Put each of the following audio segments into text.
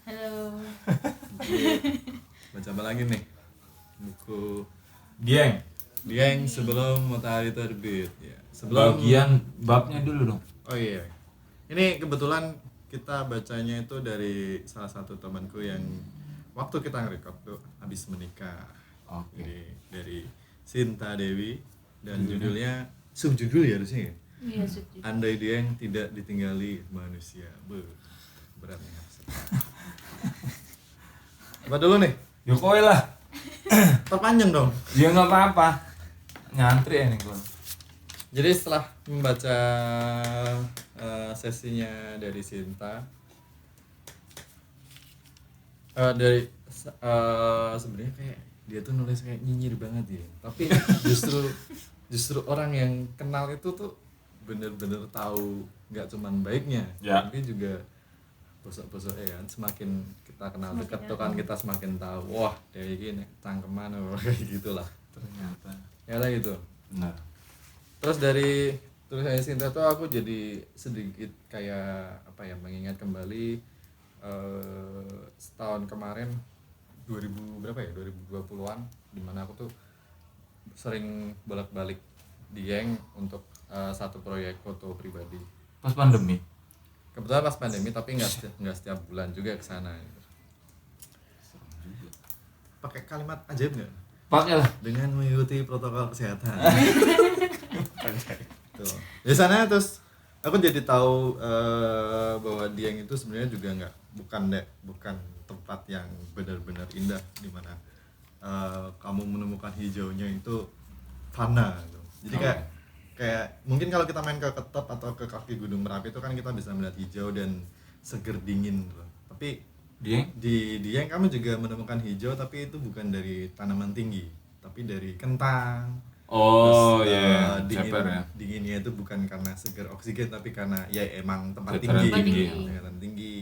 Halo. Baca apa lagi nih? Buku Dieng, Sebelum Matahari Terbit ya. Sebelum bagian babnya dulu dong. Oh iya. Ini kebetulan kita bacanya itu dari salah satu temanku yang waktu kita nge-record tuh habis menikah. Oke. Jadi dari Sinta Dewi dan judulnya subjudul ya harusnya ya. Iya, subjek. Andai Dieng tidak ditinggali manusia. Beratnya. Apa dulu nih? Jokowi lah. Terpanjang dong. Ya nggak apa-apa. Nyantri ya nih gue. Jadi setelah membaca sesinya dari Sinta, sebenarnya kayak dia tuh nulis kayak nyinyir banget ya. Tapi justru orang yang kenal itu tuh bener-bener tahu nggak cuman baiknya, Ya. tapi juga bosok-bosoknya kan. Semakin kita kenal Semakin dekat tuh kan kita semakin tahu, wah kayak gini cangkeman kayak gitulah. Ternyata. Ya lah gitu. Benar. Terus dari tulisannya Sinta tuh aku jadi sedikit kayak apa ya, mengingat kembali setahun kemarin 2000 berapa ya 2020-an, dimana aku tuh sering bolak-balik Dieng untuk satu proyek foto pribadi. Pas pandemi. Kebetulan pas pandemi, tapi nggak setiap bulan juga ke sana. Pakai kalimat ajaib nggak? Pakai lah. Dengan mengikuti protokol kesehatan. Tuh. Di sana terus aku jadi tahu bahwa Dieng itu sebenarnya juga bukan tempat yang benar-benar indah, di mana kamu menemukan hijaunya itu fana gitu. Jadi kayak mungkin kalau kita main ke Ketep atau ke kaki Gunung Merapi itu kan kita bisa melihat hijau dan seger dingin gitu. Tapi Dieng. di Dieng kamu juga menemukan hijau, tapi itu bukan dari tanaman tinggi, tapi dari kentang. Oh Terus, ya, ceper ya. dinginnya itu bukan karena segar oksigen, tapi karena ya emang tempat Dataran tinggi, tinggi. dataran tinggi.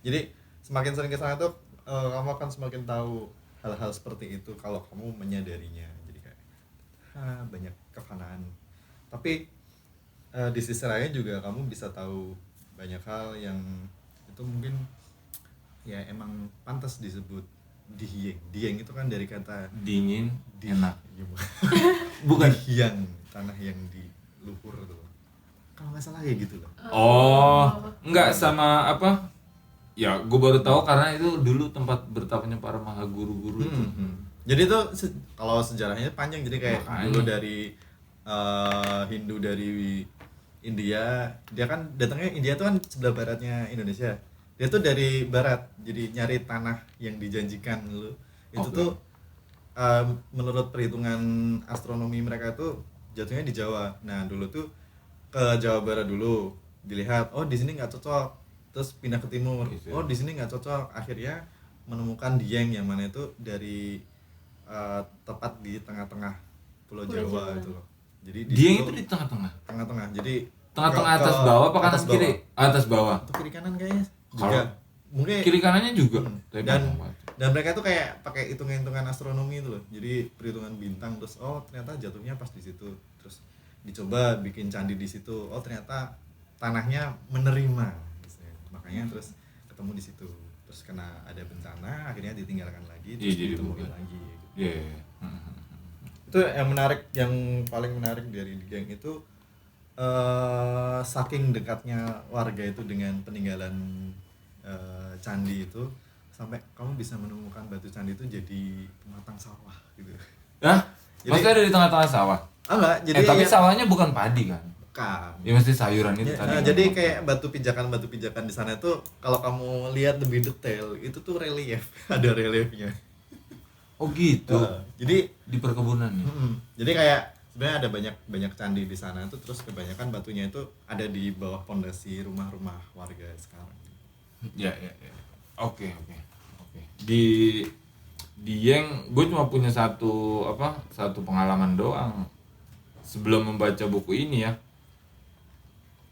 Jadi semakin sering ke sana tuh kamu akan semakin tahu hal-hal seperti itu kalau kamu menyadarinya. Jadi kayak banyak kefanaan. Tapi di sisi lain juga kamu bisa tahu banyak hal yang itu mungkin ya emang pantas disebut Dieng. Dieng itu kan dari kata Dingin, enak. ya, Bukan. Dihiang, tanah yang di luhur tuh. Kalau nggak salah ya gitu loh. Oh, enggak sama apa? Ya, gue baru tahu karena itu dulu tempat bertapanya para maha guru-guru itu. Jadi tuh kalau sejarahnya panjang, jadi kayak Makanya. dulu dari Hindu dari India, dia kan datangnya India tuh kan sebelah baratnya Indonesia. Dia tuh dari barat, jadi nyari tanah yang dijanjikan lu. Itu Oke. tuh menurut perhitungan astronomi mereka tuh jatuhnya di Jawa. Nah dulu tuh ke Jawa Barat dulu, dilihat oh di sini nggak cocok, terus pindah ke timur, Gitu. oh di sini nggak cocok, akhirnya menemukan Dieng yang mana itu dari tepat di tengah-tengah Pulau Pulau Jawa Jawa. itu loh. Jadi Dieng situ itu di tengah-tengah. tengah-tengah, jadi Tengah-tengah ke- atas ke bawah apa kanan atas bawah. kiri? Atas bawah. Atau kiri kanan kayaknya Kalau- juga mungkin. Kiri kanannya juga. Tapi dan belum baca. dan mereka tuh kayak pakai hitungan-hitungan astronomi itu loh, jadi perhitungan bintang, terus oh ternyata jatuhnya pas di situ, terus dicoba bikin candi di situ, oh ternyata tanahnya menerima, makanya terus ketemu di situ, terus kena ada bencana akhirnya ditinggalkan lagi, terus Iya, jadi ditemukan bukan. lagi gitu. Iya. Iya. Itu yang menarik, yang paling menarik dari Dieng itu saking dekatnya warga itu dengan peninggalan candi itu, sampai kamu bisa menemukan batu candi itu jadi pematang sawah gitu. Hah? Jadi- Maksudnya ada di tengah-tengah sawah? Enggak, jadi Tapi ya- sawahnya bukan padi kan? bukan. Ya mesti sayuran itu Ya, tadi. jadi kayak batu pijakan di sana itu kalau kamu lihat lebih detail itu tuh relief, ada reliefnya. Oh gitu. Jadi Di perkebunan ya? jadi kayak sebenarnya ada banyak candi di sana tuh, terus kebanyakan batunya itu ada di bawah pondasi rumah-rumah warga sekarang. Ya. Oke. Di Dieng gue cuma punya satu pengalaman doang sebelum membaca buku ini ya.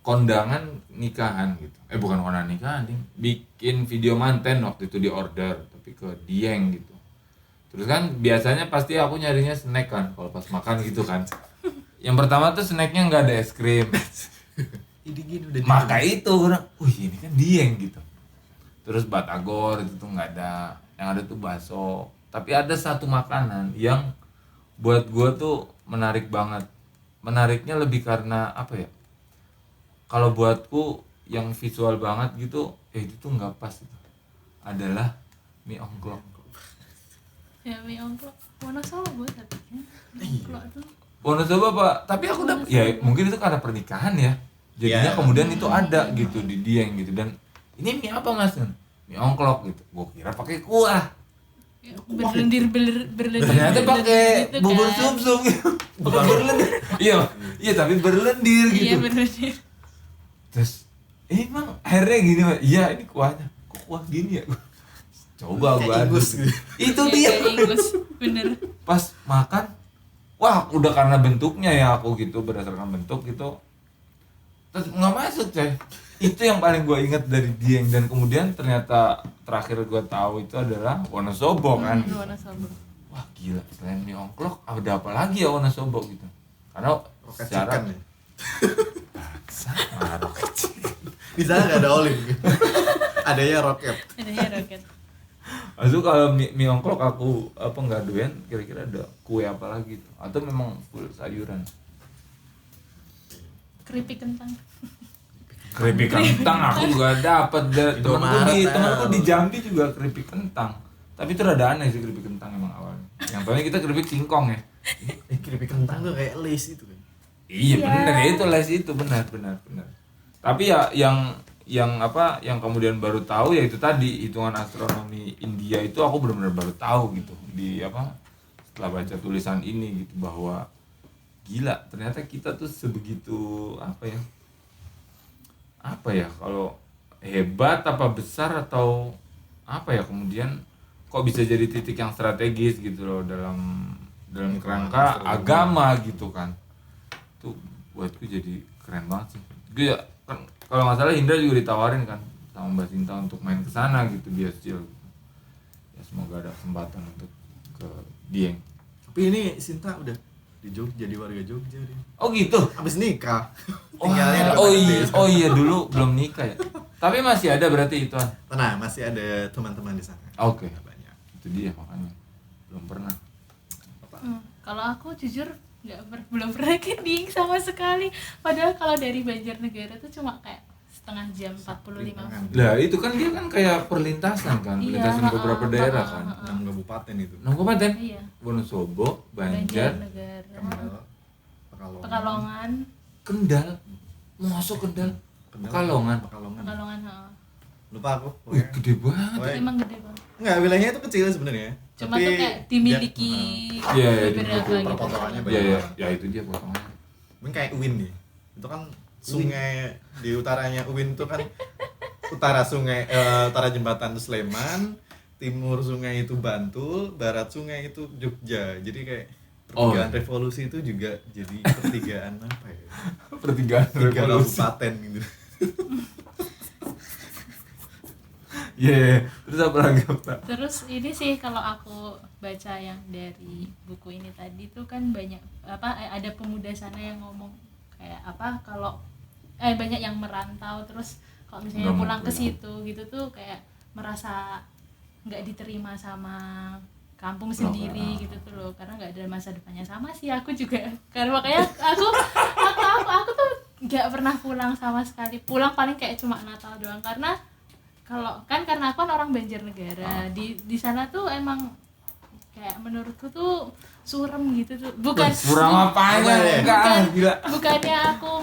Kondangan nikahan gitu. Bukan kondangan nikahan, ding. Bikin video manten waktu itu di order tapi ke Dieng gitu. Terus kan biasanya pasti aku nyarinya snack kan kalau pas makan gitu kan. Yang pertama tuh snacknya nggak ada es krim. Ini gini udah Maka itu orang, wih ini kan Dieng gitu. terus batagor itu tuh nggak ada, yang ada tuh bakso. Tapi ada satu makanan yang buat gua tuh menarik banget. Menariknya lebih karena apa ya, kalau buatku yang visual banget gitu, itu tuh nggak pas itu, adalah mie ongklok. Ya mie ongklok Wonosobo tapi kan ongklok tuh Wonosobo Pak, tapi aku udah ya mungkin itu karena pernikahan ya. Jadinya Iya. kemudian itu ada gitu di Dieng gitu, dan ini mie apa Mas? Mie ongklok gitu. Gua kira pakai kuah. ya, berlendir Ternyata pakai gitu bubur kan. sumsum gitu. Pakai berlendir. Iya, iya tapi berlendir Iya gitu. berlendir. Terus emang akhirnya gini Pak. Iya, ini kuahnya. Kok kuah gini ya? Coba Kayak gua aduk. Ingus gitu. Itu Ya, dia. kayak Inggris, bener. Pas makan, wah udah karena bentuknya ya aku gitu, berdasarkan bentuk gitu terus nggak masuk coy. Itu yang paling gue ingat dari Dieng, dan kemudian ternyata terakhir gue tahu itu adalah Wonosobo kan. Wonosobo. Wah gila, selain mie ongklok ada apa lagi ya Wonosobo gitu, karena Roket secara chicken ya. sama roket chicken. Di sana nggak ada olive. Adanya roket. Adanya roket. Maksud kalau mie ongklok aku apa nggak doyan, kira-kira ada kue apa lagi tuh, atau memang full sayuran? Keripik kentang. Keripik kentang aku juga dapat temanku di Jambi juga keripik kentang. Tapi itu rada aneh sih keripik kentang emang awalnya. Yang paling kita keripik singkong ya. Keripik kentang tuh kayak lace itu kan. Iya Iya. bener ya, itu les itu benar. Tapi ya yang kemudian baru tahu ya itu tadi, hitungan astronomi India itu aku benar-benar baru tahu gitu di setelah baca tulisan ini gitu, bahwa gila ternyata kita tuh sebegitu apa ya kalau hebat apa besar atau apa ya, kemudian kok bisa jadi titik yang strategis gitu loh dalam kerangka agama gitu kan. Itu buatku jadi keren banget sih. Gue ya, kan kalau nggak salah Indra juga ditawarin kan sama Mbak Sinta untuk main ke sana gitu, Biasjil gitu. Ya semoga ada kesempatan untuk ke Dieng. Tapi ini Sinta udah di Jogja, jadi warga Jogja dia. Oh gitu. Abis nikah. Tinggalnya di oh Kota iya, Gede. oh iya dulu belum nikah ya. Tapi masih ada berarti itu. Tenang, masih ada teman-teman di sana. Oke. Nggak banyak. Itu dia makanya belum pernah. Kalau aku jujur belum pernah ke Dieng sama sekali. Padahal kalau dari Banjarnegara tuh cuma kayak setengah jam 45 menit. Lah itu kan dia kan kayak perlintasan kan, Iya, perlintasan beberapa daerah kan. 6 kabupaten itu. 6 kabupaten. Iya. Wonosobo, Banjar, Banjarnegara, Kendal, Pekalongan, Kendal. Mau masuk Kendal. Pekalongan. Pekalongan, heeh. Lupa aku. Wih, gede banget. Pokoknya- Emang gede banget. Enggak, wilayahnya itu kecil sebenarnya. Cuma tuh kayak dimiliki Iya, iya, beberapa dimiliki. gitu. Perpotongannya Iya, iya, banyak. ya itu dia potongannya. Mungkin kayak Uin nih. Itu kan sungai di utaranya Uin itu kan utara sungai utara jembatan Sleman, timur sungai itu Bantul, barat sungai itu Jogja. Jadi kayak pertigaan revolusi itu juga jadi pertigaan apa ya? Pertigaan Tiga revolusi. kabupaten gitu. Iya, terus apa lagi Pak? Terus ini sih kalau aku baca yang dari buku ini tadi tuh kan banyak ada pemuda sana yang ngomong kayak kalau banyak yang merantau, terus kalau misalnya Nggak mau pulang ke pulang. situ gitu tuh kayak merasa nggak diterima sama kampung Lokal. sendiri gitu tuh loh, karena nggak ada masa depannya. Sama sih aku juga, karena makanya aku tuh nggak pernah pulang sama sekali. Pulang paling kayak cuma Natal doang, karena karena aku kan orang Banjarnegara. Di sana tuh emang kayak menurutku tuh surem gitu tuh. Kurang apanya? Enggak, gila. Bukannya aku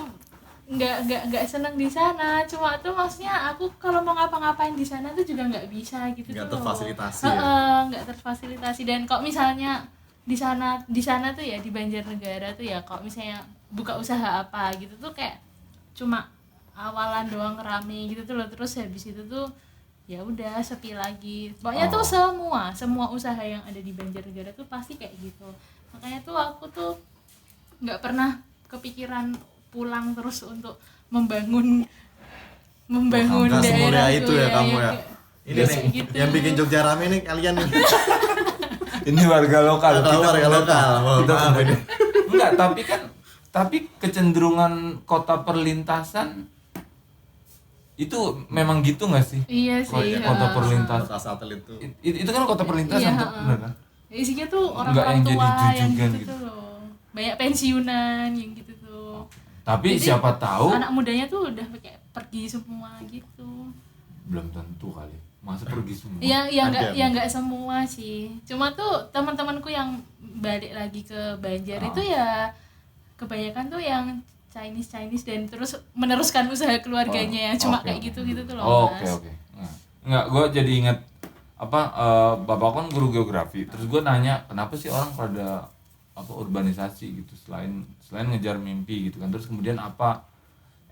nggak seneng di sana, cuma tuh maksudnya aku kalau mau ngapa-ngapain di sana tuh juga nggak bisa gitu Nggak tuh loh. terfasilitasi ya? Nggak terfasilitasi. Dan kok misalnya di sana tuh ya, di Banjarnegara tuh ya, kalau misalnya buka usaha apa gitu tuh kayak cuma awalan doang rame gitu tuh loh, terus habis itu tuh ya udah sepi lagi. Pokoknya tuh semua usaha yang ada di Banjarnegara tuh pasti kayak gitu. Makanya tuh aku tuh nggak pernah kepikiran pulang terus untuk membangun Nggak semulia daerah itu ya kamu ya. Ini kayak nih gitu. yang bikin Jogja rame nih kalian nih. Ini warga lokal. Kita warga lokal. Mohon maaf ini. Enggak, tapi kecenderungan kota perlintasan itu memang gitu nggak sih? Iya sih. Kota perlintas. Kota satelit tuh. Itu kan kota perlintasan tuh, bener kan? Isinya tuh Nggak orang-orang yang jadi tua yang jujugan gitu, gitu. tuh loh. Banyak pensiunan yang gitu tuh. Tapi Jadi, siapa tahu anak mudanya tuh udah kayak pergi semua gitu. belum tentu kali. Masa pergi semua? Ya nggak semua sih. Cuma tuh teman-temanku yang balik lagi ke Banjar itu ya kebanyakan tuh yang Chinese dan terus meneruskan usaha keluarganya yang cuma Oke, kayak oke. gitu tuh loh, Mas. Oke. Nggak, gue jadi ingat apa bapak kan guru geografi. Terus gue nanya kenapa sih orang pada apa urbanisasi gitu selain ngejar mimpi gitu kan. Terus kemudian apa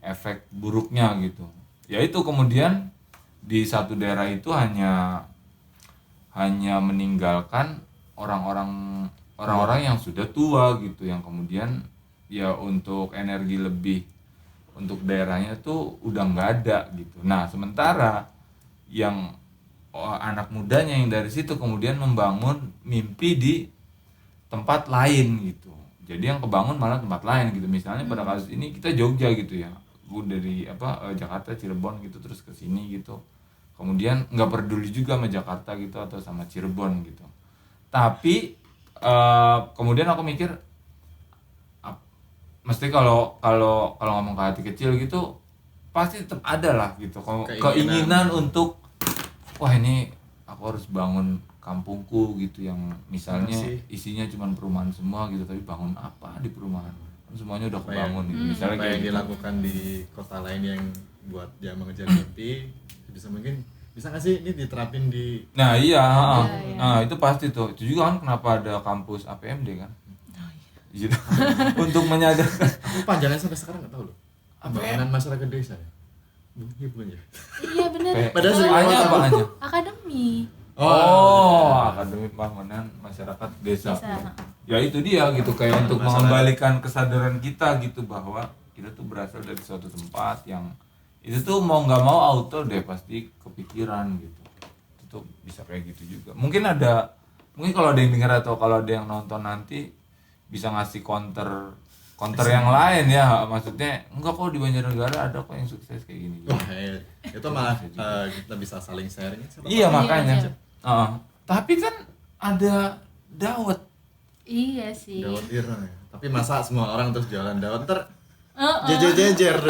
efek buruknya gitu. Ya itu kemudian di satu daerah itu hanya meninggalkan orang-orang yang sudah tua gitu, yang kemudian ya untuk energi lebih untuk daerahnya tuh udah nggak ada gitu. Nah sementara yang anak mudanya yang dari situ kemudian membangun mimpi di tempat lain gitu. Jadi yang kebangun malah tempat lain gitu. Misalnya pada kasus ini kita Jogja gitu ya, gue dari Jakarta Cirebon gitu terus ke sini gitu. Kemudian nggak peduli juga sama Jakarta gitu atau sama Cirebon gitu. Tapi kemudian aku mikir mesti kalau ngomong ke hati kecil gitu pasti tetap ada lah gitu keinginan untuk wah ini aku harus bangun kampungku gitu yang misalnya isinya cuma perumahan semua gitu, tapi bangun apa di perumahan kan semuanya udah kebangun gitu. Misalnya apa kayak yang gitu. dilakukan di kota lain yang buat dia mengejar mimpi bisa mungkin bisa nggak sih ini diterapin di Nah iya, Iya. nah itu pasti tuh. Itu juga kan kenapa ada kampus APMD kan? Gitu. Untuk menyadarkan. aku panjangnya sampai sekarang nggak tahu loh pembangunan masyarakat desa ya bukan ya Iya benar. Padahal sering Hanya tahu. apa aja? Akademi. Akademi Pembangunan Masyarakat Desa. Desa. Ya itu dia gitu kayak untuk mengembalikan kesadaran kita gitu bahwa kita tuh berasal dari suatu tempat yang itu tuh mau nggak mau auto deh pasti kepikiran gitu. Itu tuh bisa kayak gitu juga. Mungkin kalau ada yang dengar atau kalau ada yang nonton nanti bisa ngasih counter yang lain ya, maksudnya enggak kok di Banjarnegara ada kok yang sukses kayak gini. Wah, itu malah kita bisa saling sharing. Iya makanya. Iya. Tapi kan ada dawet. Iya sih. Dawet ireng ya. Tapi masa semua orang terus jualan dawet ntar jejer.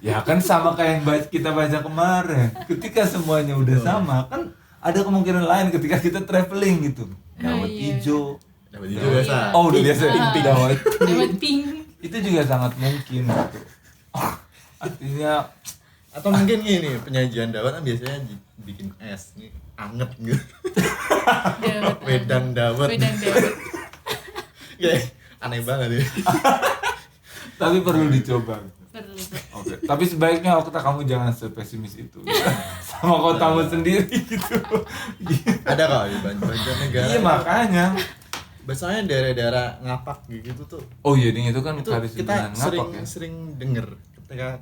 Ya kan sama kayak yang kita baca kemarin. Ketika semuanya udah sama kan ada kemungkinan lain ketika kita traveling gitu. Dawet Iya. hijau. Dawet hijau biasa. Oh udah biasa dawet. Dapat pink. Itu juga sangat mungkin gitu. Artinya Atau mungkin gini, penyajian dawet kan biasanya bikin es nih anget gitu. Wedang dawet. Wedang dawet. Ya, aneh banget ya. tapi perlu dicoba. Perlu. Oke. Tapi sebaiknya kamu jangan sepesimis itu. Gitu. Sama kotamu sendiri gitu. Ada kok di Banjarnegara. Iya makanya. Biasanya daerah-daerah ngapak gitu tuh. Oh iya ding itu kan Itu karis kita ngapak ya. sering denger ketika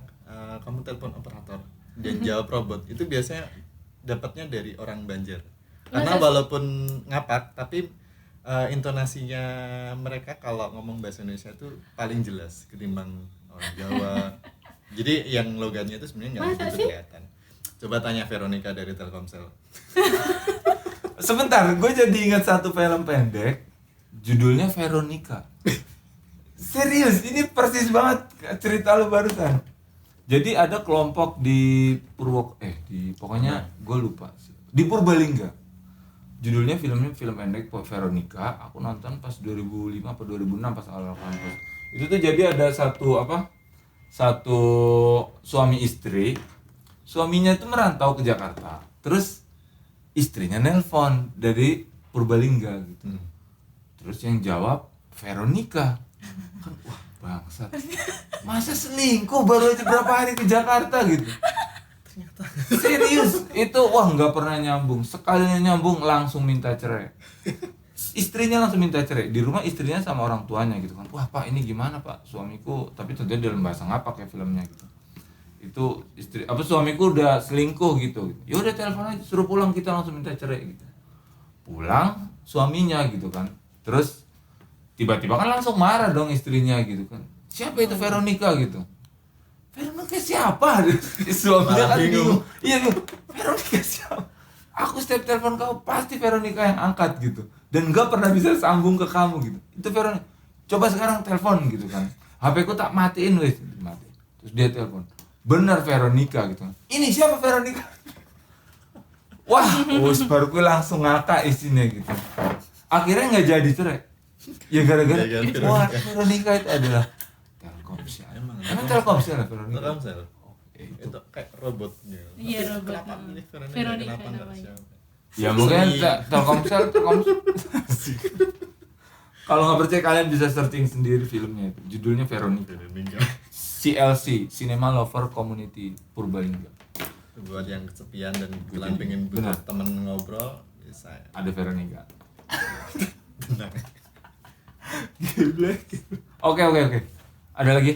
kamu telepon operator dan jawab robot itu biasanya dapatnya dari orang Banjar. Karena walaupun ngapak tapi intonasinya mereka kalau ngomong bahasa Indonesia itu paling jelas ketimbang orang Jawa. Jadi yang logatnya itu sebenarnya nggak begitu kelihatan. Coba tanya Veronica dari Telkomsel. Sebentar, gue jadi ingat satu film pendek judulnya Veronica. Serius, ini persis banget cerita lu barusan. Jadi ada kelompok di pokoknya gue lupa sih. Di Purbalingga. Judulnya film pendek Veronica. Aku nonton pas 2005 atau 2006 pas awal kampus. Itu tuh jadi ada satu suami istri. Suaminya tuh merantau ke Jakarta. Terus istrinya nelpon dari Purbalingga gitu. Terus yang jawab Veronica. Kan wah bangsat. Masa selingkuh baru aja berapa hari ke Jakarta gitu. Ternyata serius itu wah nggak pernah nyambung. Sekalinya nyambung langsung minta cerai. Istrinya langsung minta cerai. Di rumah istrinya sama orang tuanya gitu kan. Wah Pak ini gimana Pak suamiku, tapi tentunya dalam bahasa ngapak ya filmnya gitu. Itu suamiku udah selingkuh gitu. Ya udah telepon aja suruh pulang kita langsung minta cerai gitu. Pulang suaminya gitu kan. Terus tiba-tiba kan langsung marah dong istrinya gitu kan. Siapa itu Veronica gitu. Veronica siapa? Suaminya Malah kan bingung. bingung. Iya, Veronica siapa? Aku setiap telepon kamu pasti Veronica yang angkat gitu. Dan gak pernah bisa sambung ke kamu gitu. Itu Veronica. Coba sekarang telepon gitu kan. HP ku tak matiin wes, mati. Terus dia telepon. Benar Veronica gitu. Ini siapa Veronica? Wah, baru gue langsung ngakak isinya gitu. Akhirnya nggak jadi cerai. Ya gara-gara Gara-gara wah Veronica. Veronica itu adalah Telkomsel. Emang Telkomsel ya Veronica? Telkomsel. Oh, ya itu. Itu kayak robot gitu. Iya, Tapi robot. Kenapa milih Veronica? Veronica Kenapa enggak namanya. siapa? Ya mungkin Seni. Telkomsel. Kalau nggak percaya kalian bisa searching sendiri filmnya itu. Judulnya Veronica. Veronica. CLC, Cinema Lover Community Purbalingga. Buat yang kesepian dan kalian pengen butuh Benar. temen ngobrol, bisa. Ada Veronica. Tenang. Oke. Ada lagi?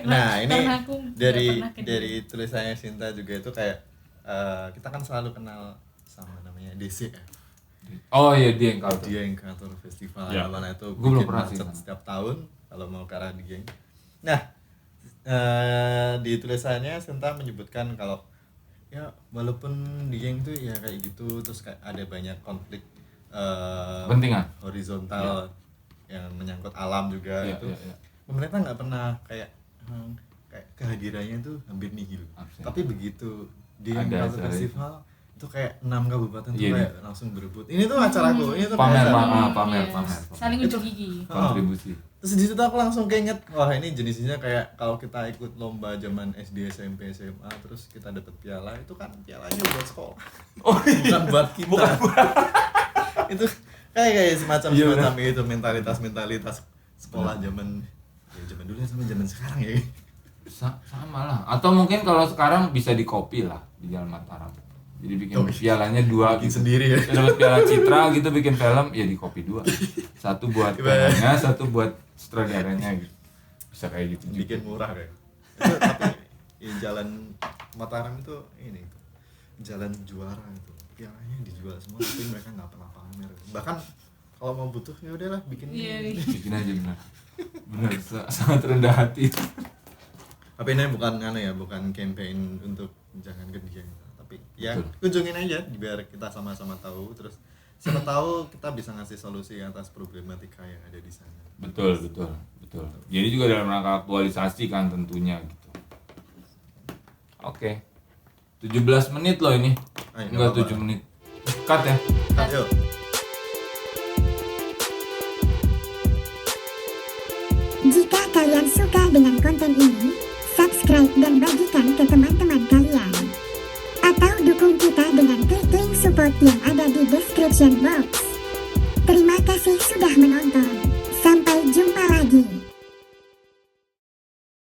Nah ini Karena aku nggak dari pernah ke dia. dari tulisannya Sinta juga itu kayak kita kan selalu kenal sama namanya DCF. Oh iya, dia yang kau. Dia yang kantor festival Ya. mana itu Gua belum bikin pernah sih macet sana. setiap tahun kalau mau ke arah Dieng. Nah di tulisannya Sinta menyebutkan kalau ya walaupun Dieng tuh ya kayak gitu terus kayak ada banyak konflik Kepentingan. horizontal yang menyangkut alam juga Iya, itu iya. pemerintah nggak pernah kayak kehadirannya tuh hampir nihil. Absen. Tapi begitu dia Ada Culture acara Festival itu kayak 6 kabupaten tuh Iya, kayak langsung berebut. Ini tuh acaraku, ini tuh Pamer, kayak acara. pamer. Yes. Saling unjuk gigi. Kontribusi. Terus di situ aku langsung keinget, wah ini jenisnya kayak kalau kita ikut lomba zaman SD, SMP, SMA terus kita dapat piala, itu kan pialanya buat sekolah. Oh Bukan buat kita. Itu kayak semacam Iya, semacam itu mentalitas sekolah zaman zaman dulu sama zaman sekarang ya. Sama lah. Atau mungkin kalau sekarang bisa di-copy lah di Jalan Mataram. Jadi bikin Oh, pialanya dua bikin gitu. sendiri ya. Dapat piala Citra gitu bikin film ya di-copy dua. Satu buat Gimana? filmnya, satu buat sutradaranya gitu. Bisa kayak gitu juga. Bikin murah kayak. Itu, tapi ya, jalan Mataram itu ini jalan juara itu. Pialanya dijual semua tapi mereka nggak pernah pamer. Bahkan kalau mau butuh ya udahlah bikin. Iya, iya. Bikin aja benar. Benar, sangat rendah hati. Tapi ini bukan bukan campaign untuk jangan ke Dieng, tapi ya Betul. kunjungin aja biar kita sama-sama tahu terus siapa tahu kita bisa ngasih solusi atas problematika yang ada di sana. Betul. Jadi juga dalam rangka aktualisasi kan tentunya gitu. Oke. 17 menit loh ini. Ayo, Enggak nggak 7 apa-apa. menit. Cut ya. Ayo. Jika kalian suka dengan konten ini, subscribe dan bagikan ke teman-teman kalian. Atau dukung kita dengan klik link support yang ada di description box. Terima kasih sudah menonton. Sampai jumpa lagi.